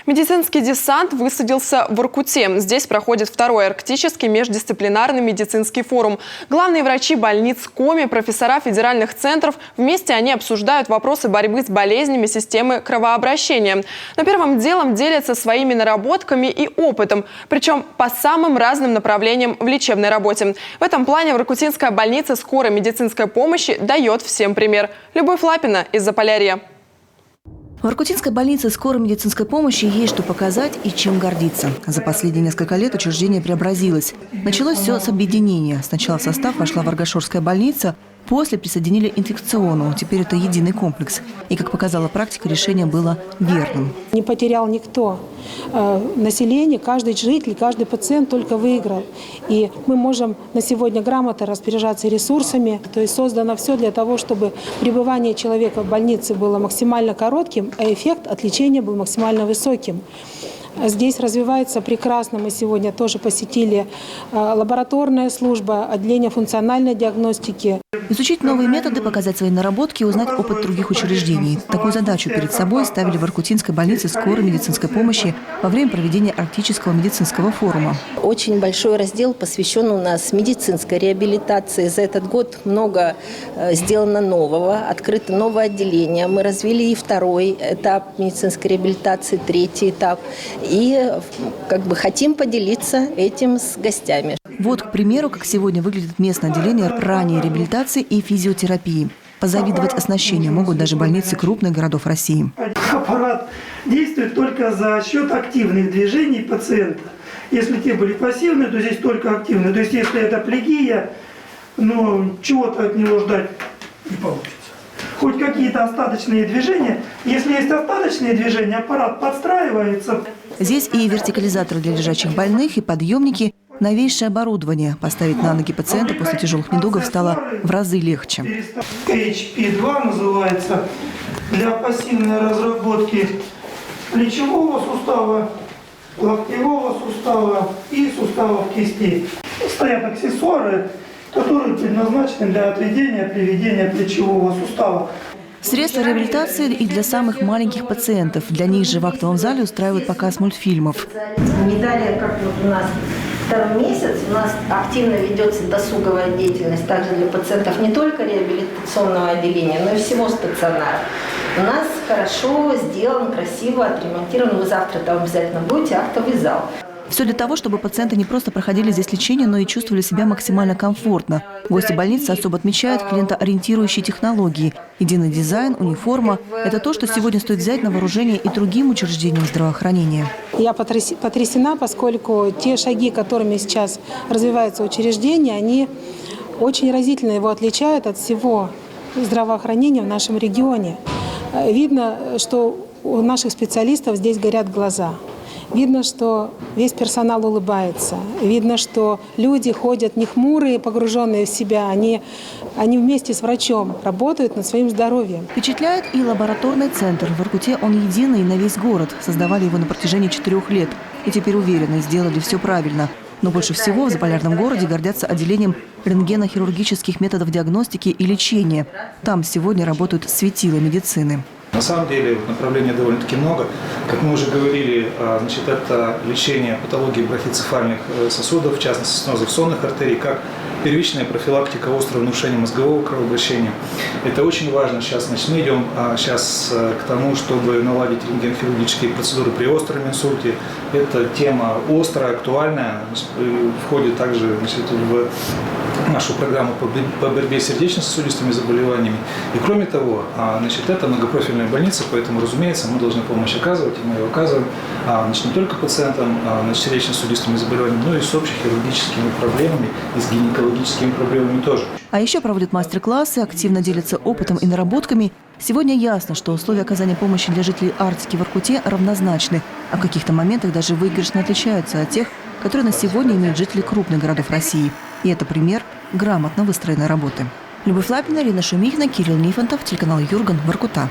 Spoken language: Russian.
Медицинский десант высадился в Воркуте. Здесь проходит второй арктический междисциплинарный медицинский форум. Главные врачи больниц Коми, профессора федеральных центров. Вместе они обсуждают вопросы борьбы с болезнями системы кровообращения. Но первым делом делятся своими наработками и опытом. Причем по самым разным направлениям в лечебной работе. В этом плане Воркутинская больница скорой медицинской помощи дает всем пример. Любовь Лапина из Заполярья. В Воркутинской больнице скорой медицинской помощи есть что показать и чем гордиться. За последние несколько лет учреждение преобразилось. Началось все с объединения. Сначала в состав вошла Варгашорская больница, после присоединили инфекционную. Теперь это единый комплекс. И, как показала практика, решение было верным. Не потерял никто. Население, каждый житель, каждый пациент только выиграл. И мы можем на сегодня грамотно распоряжаться ресурсами. То есть создано все для того, чтобы пребывание человека в больнице было максимально коротким, а эффект от лечения был максимально высоким. Здесь развивается прекрасно. Мы сегодня тоже посетили лабораторная служба, отделение функциональной диагностики. Изучить новые методы, показать свои наработки и узнать опыт других учреждений. Такую задачу перед собой ставили в Воркутинской больнице скорой медицинской помощи во время проведения Арктического медицинского форума. Очень большой раздел посвящен у нас медицинской реабилитации. За этот год много сделано нового, открыто новое отделение. Мы развили и второй этап медицинской реабилитации, третий этап. И хотим поделиться этим с гостями. Вот, к примеру, как сегодня выглядит местное отделение ранней реабилитации и физиотерапии. Позавидовать оснащению могут даже больницы крупных городов России. Аппарат действует только за счет активных движений пациента. Если те были пассивные, то здесь только активные. То есть если это плегия, чего-то от него ждать не получится. Хоть какие-то остаточные движения. Если есть остаточные движения, аппарат подстраивается. Здесь и вертикализаторы для лежачих больных, и подъемники. Новейшее оборудование. Поставить на ноги пациента после тяжелых недугов стало в разы легче. HP2 называется, для пассивной разработки плечевого сустава, локтевого сустава и суставов кистей. Стоят аксессуары, которые предназначены для отведения, приведения плечевого сустава. Средства реабилитации и для самых маленьких пациентов. Для них же в актовом зале устраивают показ мультфильмов. Не далее, как у нас второй месяц, у нас активно ведется досуговая деятельность также для пациентов не только реабилитационного отделения, но и всего стационара. У нас хорошо сделан, красиво отремонтирован. Вы завтра там обязательно будете, актовый зал. Все для того, чтобы пациенты не просто проходили здесь лечение, но и чувствовали себя максимально комфортно. Гости больницы особо отмечают клиентоориентирующие технологии. Единый дизайн, униформа – это то, что сегодня стоит взять на вооружение и другим учреждениям здравоохранения. Я потрясена, поскольку те шаги, которыми сейчас развивается учреждение, они очень разительно его отличают от всего здравоохранения в нашем регионе. Видно, что у наших специалистов здесь горят глаза. Видно, что весь персонал улыбается. Видно, что люди ходят не хмурые, погруженные в себя. Они вместе с врачом работают над своим здоровьем. Впечатляет и лабораторный центр. В Воркуте он единый на весь город. Создавали его на протяжении 4 лет. И теперь уверены, сделали все правильно. Но больше всего в Заполярном городе гордятся отделением рентгенохирургических методов диагностики и лечения. Там сегодня работают светила медицины. На самом деле направлений довольно-таки много. Как мы уже говорили, это лечение патологии бронхоцефальных сосудов, в частности стенозов сонных артерий, как первичная профилактика острого нарушения мозгового кровообращения. Это очень важно сейчас. Мы идем сейчас к тому, чтобы наладить рентгенохирургические процедуры при остром инсульте. Эта тема острая, актуальная, входит также в нашу программу по борьбе с сердечно-сосудистыми заболеваниями. И кроме того, это многопрофильная больница, поэтому, разумеется, мы должны помощь оказывать, и мы ее оказываем не только пациентам с сердечно-сосудистыми заболеваниями, но и с общехирургическими проблемами, и с гинекологическими проблемами тоже. А еще проводят мастер-классы, активно делятся опытом и наработками. Сегодня ясно, что условия оказания помощи для жителей Арктики в Воркуте равнозначны, а в каких-то моментах даже выигрышно отличаются от тех, которые на сегодня имеют жители крупных городов России. И это пример грамотно выстроенной работы. Любовь Лапина, Ирина Шумихина, Кирилл Нифонтов, телеканал Юрган, Воркута.